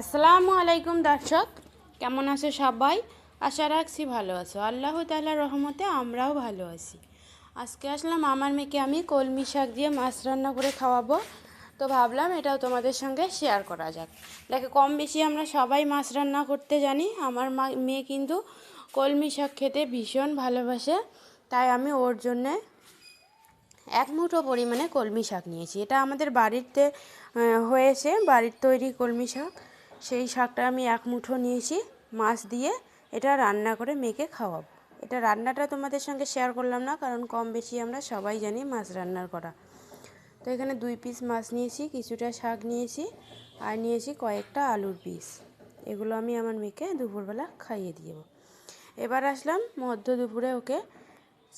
আসসালামু আলাইকুম দর্শক, কেমন আছো সবাই? আশা রাখছি ভালো আছো। আল্লাহ তাআলার রহমতে আমরাও ভালো আছি। আজকে আসলাম আমার মেয়েকে আমি কলমি শাক দিয়ে মাছ রান্না করে খাওয়াবো, তো ভাবলাম এটাও তোমাদের সঙ্গে শেয়ার করা যাক। দেখো, কম বেশি আমরা সবাই মাছ রান্না করতে জানি। আমার মেয়ে কিন্তু কলমি শাক খেতে ভীষণ ভালোবাসে, তাই আমি ওর জন্যে এক মুঠো পরিমাণে কলমি শাক নিয়েছি। এটা আমাদের বাড়িতে হয়েছে, বাড়ির তৈরি কলমি শাক। সেই শাকটা আমি এক মুঠো নিয়েছি। মাছ দিয়ে এটা রান্না করে মেয়েকে খাওয়াবো। এটা রান্নাটা তোমাদের সঙ্গে শেয়ার করলাম না, কারণ কম বেশি আমরা সবাই জানি মাছ রান্নার করা। তো এখানে 2 পিস মাছ নিয়েছি, কিছুটা শাক নিয়েছি, আর নিয়েছি কয়েকটা আলুর পিস। এগুলো আমি আমার মেয়েকে দুপুরবেলা খাইয়ে দিব। এবার আসলাম মধ্য দুপুরে ওকে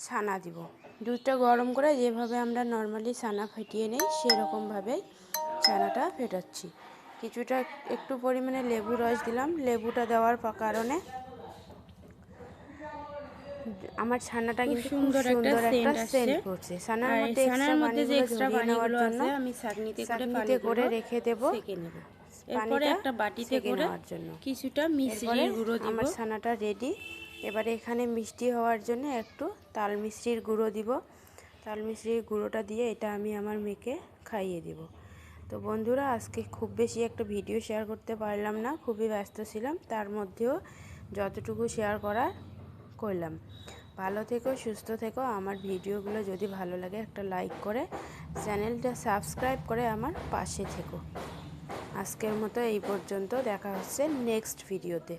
ছানা দিব। দুধটা গরম করে যেভাবে আমরা নর্মালি ছানা ফেটিয়ে নেই সেরকমভাবেই ছানাটা ফেটাচ্ছি। কিছুটা একটু পরিমাণে লেবু রস দিলাম। লেবুটা দেওয়ার কারণে আমার ছানাটা কিন্তু খুব সুন্দর একটা সেন্ট করছে। ছানার মধ্যে এক্সট্রা পানিগুলো জন্য আমি ছাঁকনিতে করে রেখে দেব। এরপরে একটা বাটিতে করে কিছুটা মিশ্রির গুঁড়ো দিব। আমার ছানাটা রেডি। এবারে এখানে মিষ্টি হওয়ার জন্য একটু তাল মিষ্টির গুঁড়ো দিব। তাল মিষ্টির গুঁড়োটা দিয়ে এটা আমি আমার মেয়েকে খাইয়ে দিব। তো বন্ধুরা, আজকে খুব বেশি একটা ভিডিও শেয়ার করতে পারলাম না, খুবই ব্যস্ত ছিলাম। তার মধ্যেও যতটুকু শেয়ার করার করলাম। ভালো থেকো, সুস্থ থেকো। আমার ভিডিওগুলো যদি ভালো লাগে একটা লাইক করে চ্যানেলটা সাবস্ক্রাইব করে আমার পাশে থেকো। আজকের মতো এই পর্যন্ত, দেখা হচ্ছে নেক্সট ভিডিওতে।